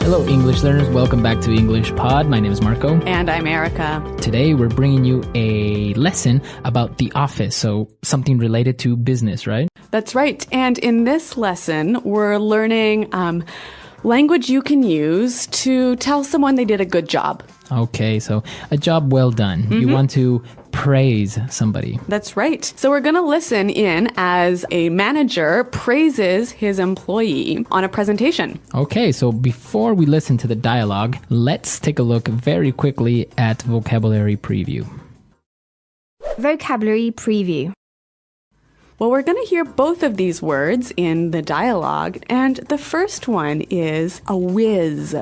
Hello, English learners. Welcome back to English Pod. My name is Marco. And I'm Erica. Today, we're bringing you a lesson about the office, so something related to business, right? That's right. And in this lesson, we're learning language you can use to tell someone they did a good job. Okay, so a job well done. You want to praise somebody. That's right. So we're going to listen in as a manager praises his employee on a presentation. Okay, so before we listen to the dialogue, let's take a look very quickly at vocabulary preview. Vocabulary preview. Well, we're going to hear both of these words in the dialogue, and the first one is a whiz.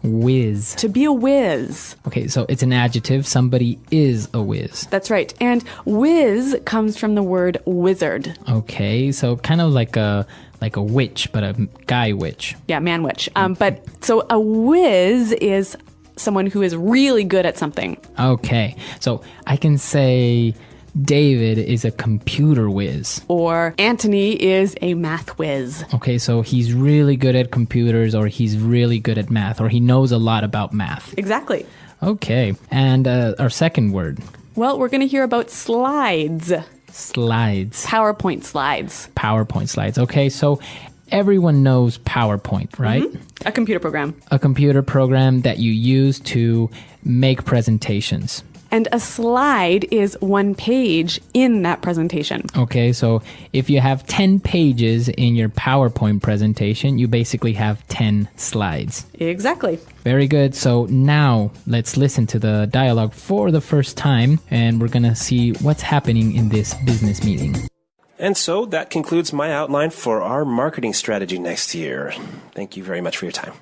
Whiz. To be a whiz. Okay, so it's an adjective. Somebody is a whiz. That's right. And whiz comes from the word wizard. Okay, so kind of like a witch, but a guy witch. Yeah, man witch. But so a whiz is someone who is really good at something. Okay, so I can say David is a computer whiz. Or Anthony is a math whiz. Okay, so he's really good at computers, or he's really good at math, or he knows a lot about math. Exactly. Okay, and our second word. Well, we're going to hear about slides. Slides. PowerPoint slides. PowerPoint slides. Okay, so everyone knows PowerPoint, right? A computer program. A computer program that you use to make presentations. And a slide is one page in that presentation. Okay, so if you have 10 pages in your PowerPoint presentation, you basically have 10 slides. Exactly. Very good. So now let's listen to the dialogue for the first time, and we're going to see what's happening in this business meeting. And so that concludes my outline for our marketing strategy next year. Thank you very much for your time.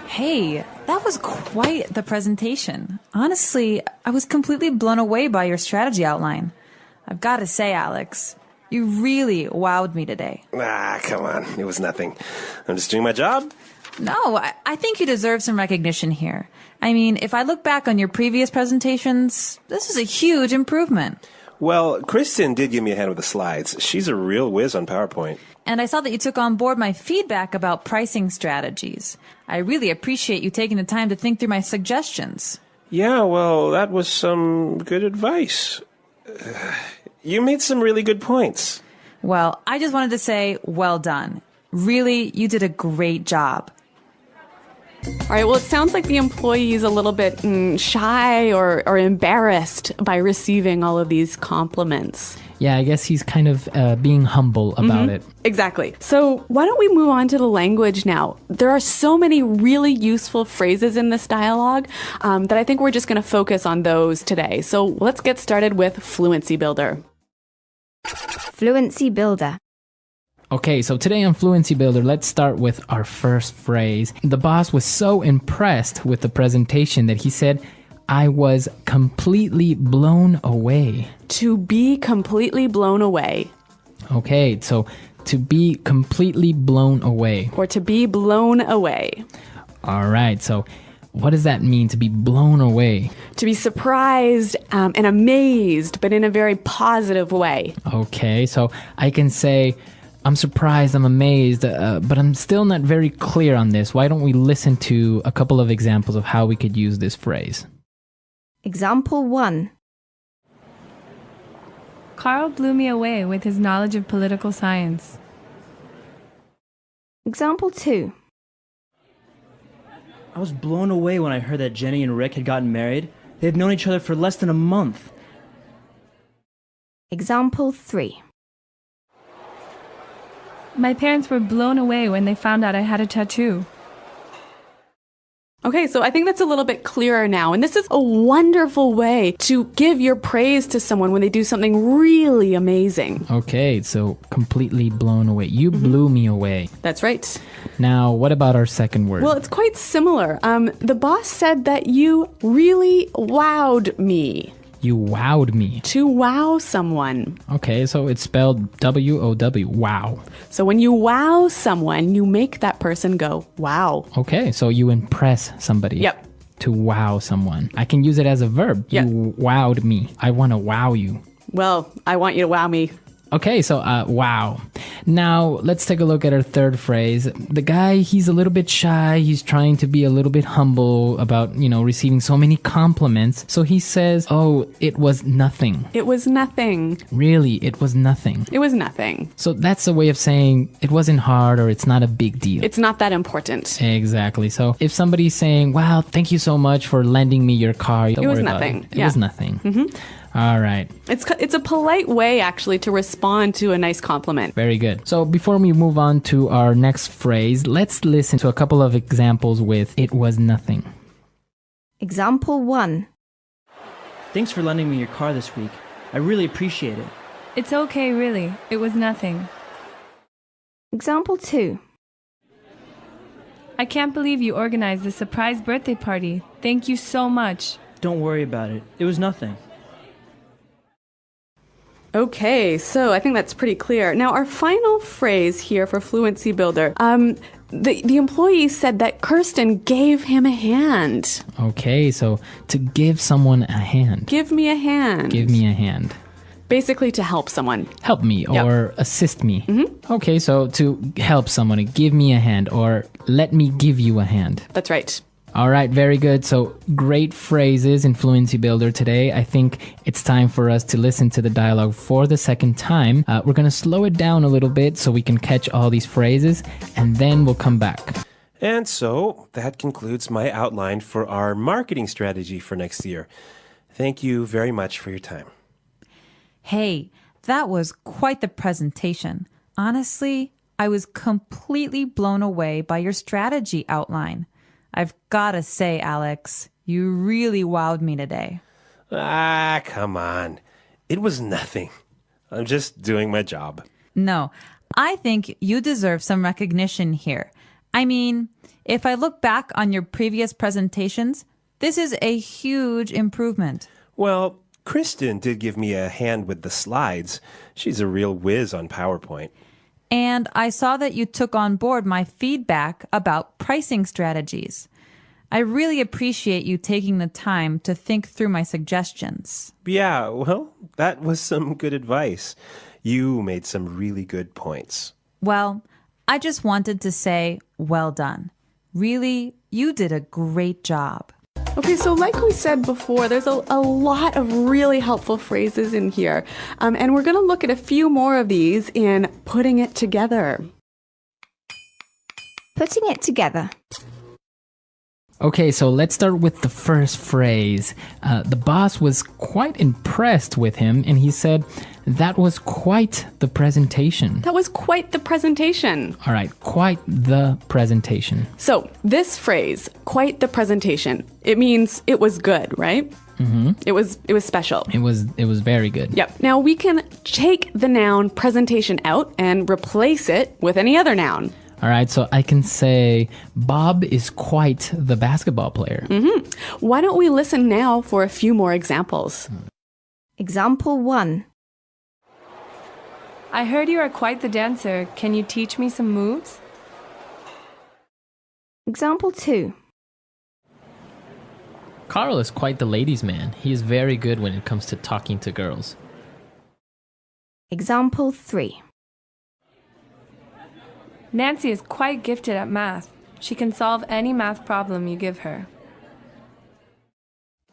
Hey, that was quite the presentation. Honestly, I was completely blown away by your strategy outline. I've got to say, Alex, you really wowed me today. Come on. It was nothing. I'm just doing my job. No, I think you deserve some recognition here. I mean, if I look back on your previous presentations, this is a huge improvement. Well, Kristen did give me a hand with the slides. She's a real whiz on PowerPoint. And I saw that you took on board my feedback about pricing strategies. I really appreciate you taking the time to think through my suggestions. Yeah, well, that was some good advice. You made some really good points. Well, I just wanted to say, well done. Really, you did a great job. All right, well, it sounds like the employee is a little bit shy or embarrassed by receiving all of these compliments. Yeah, I guess he's kind of being humble about it. Exactly. So why don't we move on to the language now? There are so many really useful phrases in this dialogue that I think we're just going to focus on those today. So let's get started with Fluency Builder. Fluency builder. Okay, so today on Fluency Builder, let's start with our first phrase. The boss was so impressed with the presentation that he said, I was completely blown away. To be completely blown away. Okay, so to be completely blown away. Or to be blown away. All right, so what does that mean, to be blown away? To be surprised and amazed, but in a very positive way. Okay, so I can say, I'm surprised, I'm amazed, but I'm still not very clear on this. Why don't we listen to a couple of examples of how we could use this phrase? Example 1. Carl blew me away with his knowledge of political science. Example 2. I was blown away when I heard that Jenny and Rick had gotten married. They've known each other for less than a month. Example 3. My parents were blown away when they found out I had a tattoo. Okay, so I think that's a little bit clearer now. And this is a wonderful way to give your praise to someone when they do something really amazing. Okay, so completely blown away. You blew me away. That's right. Now, what about our second word? Well, it's quite similar. The boss said that you really wowed me. You wowed me. To wow someone. Okay, so it's spelled W-O-W, wow. So when you wow someone, you make that person go, wow. Okay, so you impress somebody. Yep. To wow someone. I can use it as a verb. Yep. You wowed me. I want to wow you. Well, I want you to wow me Okay, so wow. Now let's take a look at our third phrase. The guy, he's a little bit shy. He's trying to be a little bit humble about, receiving so many compliments. So he says, "Oh, it was nothing." It was nothing. Really, it was nothing. It was nothing. So that's a way of saying it wasn't hard or it's not a big deal. It's not that important. Exactly. So if somebody's saying, "Wow, thank you so much for lending me your car," don't It was worry about nothing. It was nothing. All right. It's a polite way, actually, to respond to a nice compliment. Very good. So before we move on to our next phrase, let's listen to a couple of examples with "it was nothing." Example 1. Thanks for lending me your car this week. I really appreciate it. It's okay, really. It was nothing. Example 2. I can't believe you organized this surprise birthday party. Thank you so much. Don't worry about it. It was nothing. Okay, so I think that's pretty clear. Now, our final phrase here for Fluency Builder. The employee said that Kirsten gave him a hand. Okay, so to give someone a hand. Give me a hand. Give me a hand. Basically, to help someone. Help me or assist me. Okay, so to help someone, give me a hand or let me give you a hand. That's right. All right, very good. So great phrases in Fluency Builder today. I think it's time for us to listen to the dialogue for the second time. We're going to slow it down a little bit so we can catch all these phrases, and then we'll come back. And so that concludes my outline for our marketing strategy for next year. Thank you very much for your time. Hey, that was quite the presentation. Honestly, I was completely blown away by your strategy outline. I've got to say, Alex, you really wowed me today. Ah, come on. It was nothing. I'm just doing my job. No, I think you deserve some recognition here. I mean, if I look back on your previous presentations, this is a huge improvement. Well, Kristen did give me a hand with the slides. She's a real whiz on PowerPoint. And I saw that you took on board my feedback about pricing strategies. I really appreciate you taking the time to think through my suggestions. Yeah, well, that was some good advice. You made some really good points. Well, I just wanted to say, well done. Really, you did a great job. Okay, so like we said before, there's a lot of really helpful phrases in here. And we're going to look at a few more of these in putting it together. Putting it together. Okay, so let's start with the first phrase. The boss was quite impressed with him, and he said, "That was quite the presentation." That was quite the presentation. All right, quite the presentation. So this phrase, quite the presentation, it means it was good, right? Mm-hmm. It was special. It was very good. Yep. Now we can take the noun presentation out and replace it with any other noun. All right, so I can say Bob is quite the basketball player. Mm-hmm. Why don't we listen now for a few more examples? Example 1. I heard you are quite the dancer. Can you teach me some moves? Example 2. Carl is quite the ladies' man. He is very good when it comes to talking to girls. Example 3. Nancy is quite gifted at math. She can solve any math problem you give her.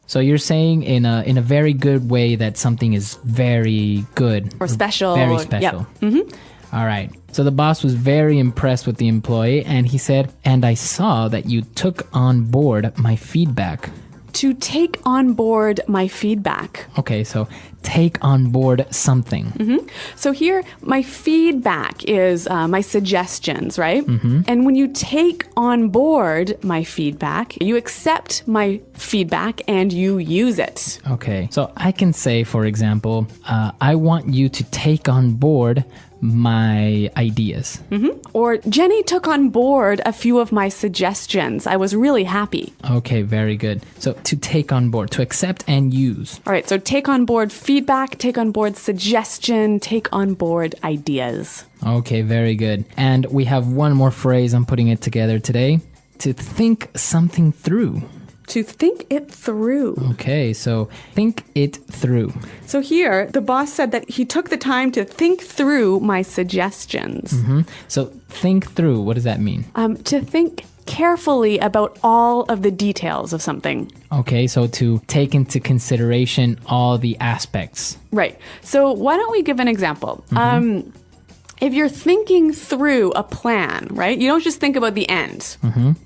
So you're saying in a very good way that something is very good. Or special. Very special. Yep. Mm-hmm. All right. So the boss was very impressed with the employee, and he said, "And I saw that you took on board my feedback." To take on board my feedback. Okay, so take on board something. Mm-hmm. So here, my feedback is my suggestions, right? Mm-hmm. And when you take on board my feedback, you accept my feedback and you use it. Okay, so I can say, for example, I want you to take on board my ideas. Mm-hmm. Or Jenny took on board a few of my suggestions. I was really happy. Okay, very good. So to take on board, to accept and use. All right, so take on board feedback, take on board suggestion, take on board ideas. Okay, very good. And we have one more phrase. I'm putting it together today. To think something through. To think it through. Okay, so think it through. So here, the boss said that he took the time to think through my suggestions. So think through, what does that mean? To think carefully about all of the details of something. Okay, so to take into consideration all the aspects. Right. So why don't we give an example? If you're thinking through a plan, right? You don't just think about the end,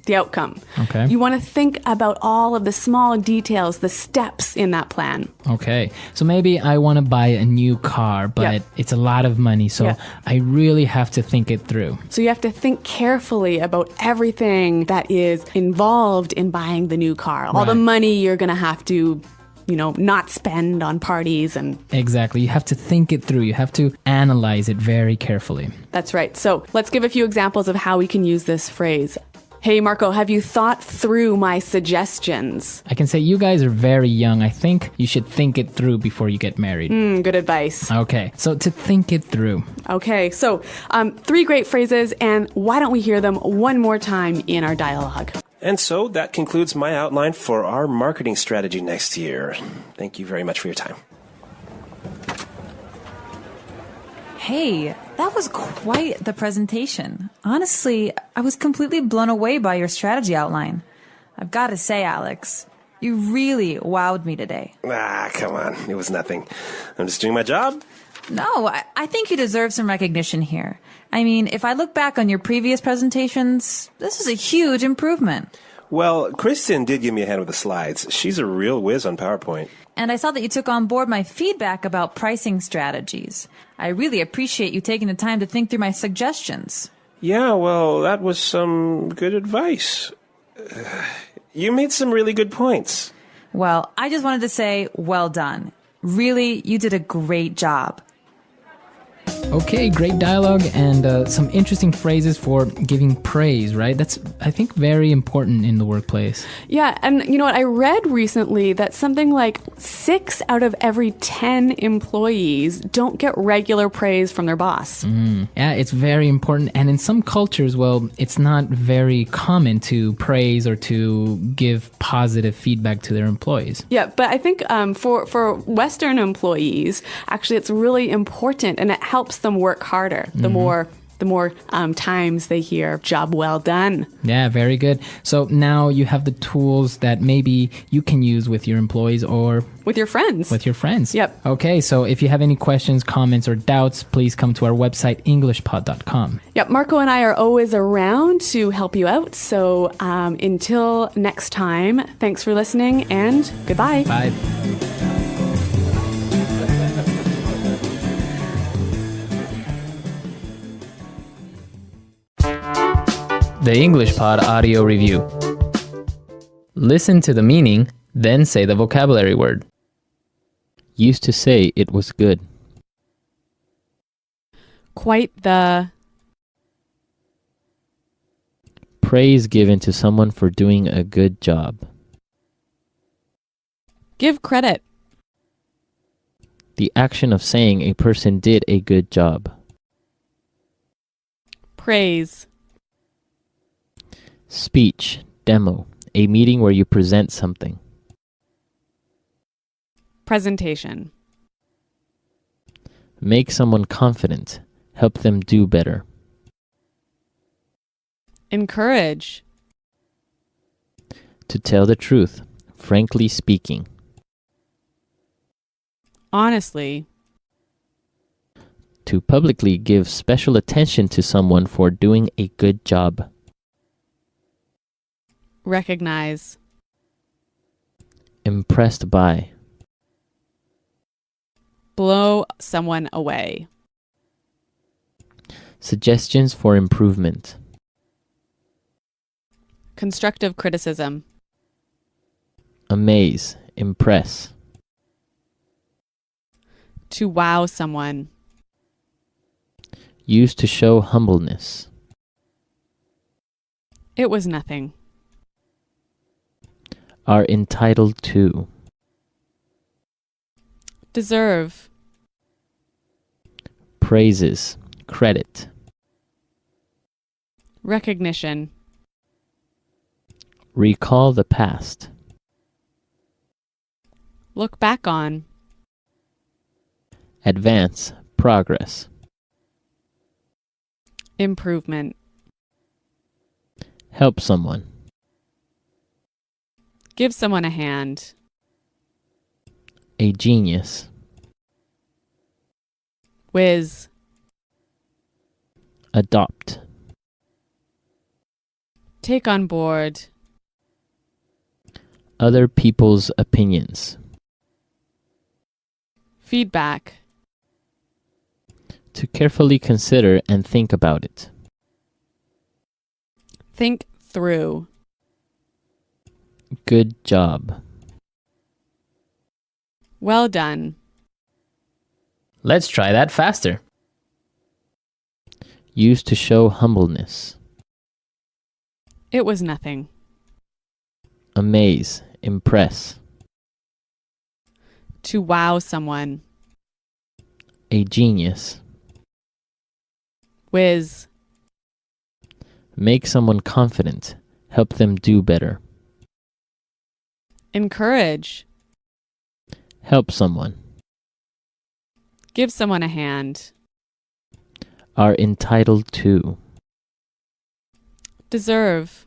the outcome. Okay. You want to think about all of the small details, the steps in that plan. Okay, so maybe I want to buy a new car, but Yeah. it's a lot of money, so Yeah. I really have to think it through. So you have to think carefully about everything that is involved in buying the new car. All the Right. money you're going to have to, not spend on parties, and Exactly, you have to think it through. You have to analyze it very carefully. that's right. So let's give a few examples of how we can use this phrase. Hey, Marco, have you thought through my suggestions? I can say you guys are very young. I think you should think it through before you get married. Good advice. Okay, so to think it through. Okay, so 3 great phrases, and why don't we hear them one more time in our dialogue? And so that concludes my outline for our marketing strategy next year. Thank you very much for your time. Hey, that was quite the presentation. Honestly, I was completely blown away by your strategy outline. I've got to say, Alex, you really wowed me today. Come on. It was nothing. I'm just doing my job. No, I think you deserve some recognition here. I mean, if I look back on your previous presentations, this is a huge improvement. Well, Kristen did give me a hand with the slides. She's a real whiz on PowerPoint. And I saw that you took on board my feedback about pricing strategies. I really appreciate you taking the time to think through my suggestions. Yeah, well, that was some good advice. You made some really good points. Well, I just wanted to say, well done. Really, you did a great job. Okay, great dialogue and some interesting phrases for giving praise, right? That's, I think, very important in the workplace. Yeah, and you know what? I read recently that something like 6 out of every 10 employees don't get regular praise from their boss. Yeah, it's very important. And in some cultures, well, it's not very common to praise or to give positive feedback to their employees. Yeah, but I think for Western employees, actually, it's really important, and it helps them work harder. The more times they hear "job well done." Yeah, very good. So now you have the tools that maybe you can use with your employees or With your friends. with your friends. Yep. Okay, so if you have any questions, comments, or doubts, please come to our website, englishpod.com. Yep, Marco and I are always around to help you out. So until next time, thanks for listening and goodbye. Bye. The English Pod Audio Review. Listen to the meaning, then say the vocabulary word. Used to say it was good. Quite the Praise given to someone for doing a good job. give credit. The action of saying a person did a good job. Praise. Speech, demo, a meeting where you present something. Presentation. Make someone confident, help them do better. Encourage. To tell the truth, frankly speaking. Honestly. To publicly give special attention to someone for doing a good job. Recognize. Impressed by. Blow someone away. Suggestions for improvement. Constructive criticism. Amaze, impress. To wow someone. Used to show humbleness. It was nothing. Are entitled to. Deserve. Praises, credit. Recognition. Recall the past. Look back on. Advance, progress. Improvement. Help someone. Give someone a hand. A genius. Whiz. Adopt. Take on board. Other people's opinions. Feedback. To carefully consider and think about it. Think through. Good job. Well done. Let's try that faster. Used to show humbleness. It was nothing. Amaze, impress. To wow someone. A genius. Whiz. Make someone confident. Help them do better. Encourage. Help someone. Give someone a hand. Are entitled to. Deserve.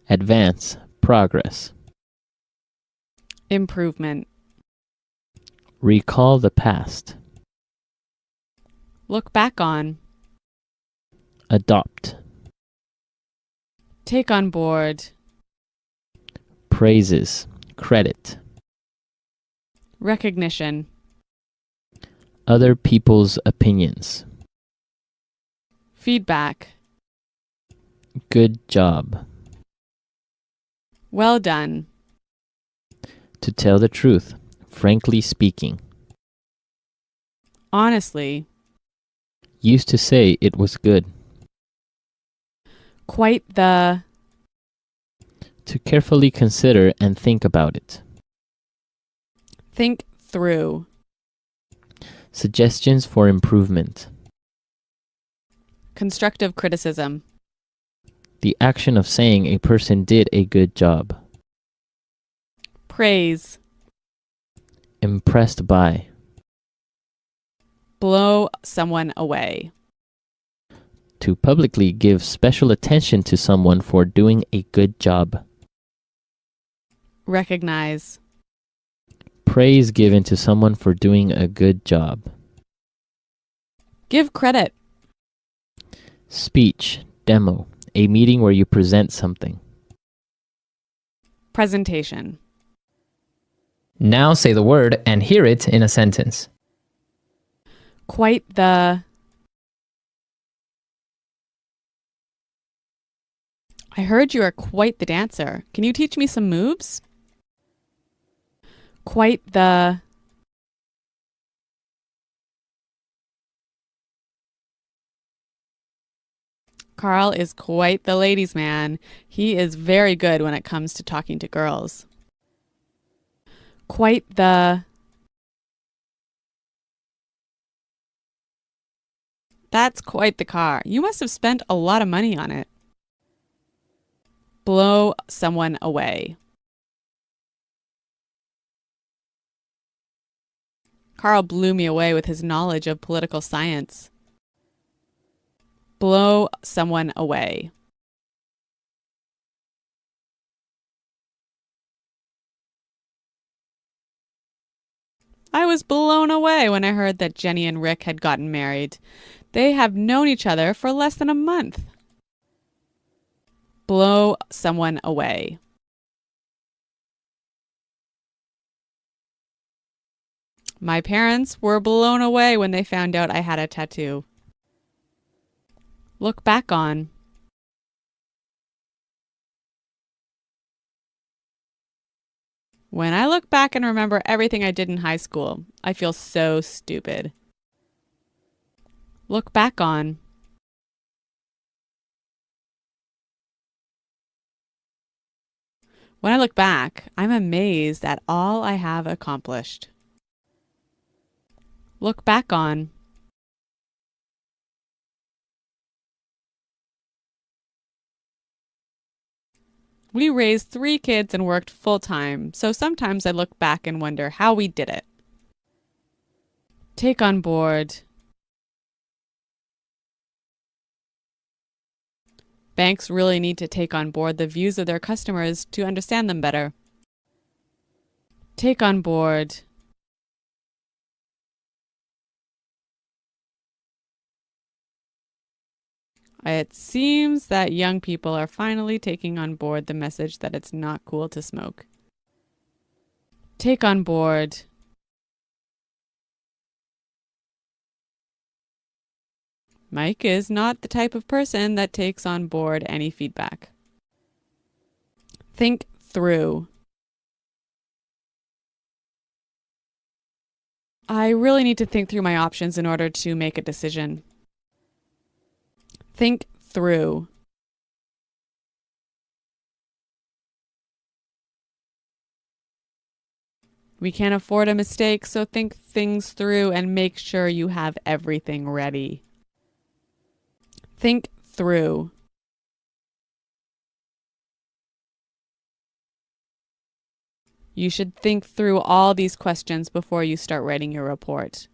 Advance, progress. Improvement. Recall the past. Look back on. Adopt. Take on board. Praises, credit. Recognition. Other people's opinions. Feedback. Good job. Well done. To tell the truth, frankly speaking. Honestly. Used to say it was good. Quite the. To carefully consider and think about it. Think through. Suggestions for improvement. Constructive criticism. The action of saying a person did a good job. Praise. Impressed by. Blow someone away. To publicly give special attention to someone for doing a good job. Recognize. Praise given to someone for doing a good job. Give credit. Speech, demo, a meeting where you present something. Presentation. Now say the word and hear it in a sentence. Quite the. I heard you are quite the dancer. Can you teach me some moves? Quite the. Carl is quite the ladies' man. He is very good when it comes to talking to girls. Quite the. That's quite the car. You must have spent a lot of money on it. Blow someone away. Carl blew me away with his knowledge of political science. Blow someone away. I was blown away when I heard that Jenny and Rick had gotten married. They have known each other for less than a month. Blow someone away. My parents were blown away when they found out I had a tattoo. Look back on. When I look back and remember everything I did in high school, I feel so stupid. Look back on. When I look back, I'm amazed at all I have accomplished. Look back on. We raised 3 kids and worked full-time, so sometimes I look back and wonder how we did it. Take on board. Banks really need to take on board the views of their customers to understand them better. Take on board. It seems that young people are finally taking on board the message that it's not cool to smoke. Take on board. Mike is not the type of person that takes on board any feedback. Think through. I really need to think through my options in order to make a decision. Think through. We can't afford a mistake, so think things through and make sure you have everything ready. Think through. You should think through all these questions before you start writing your report.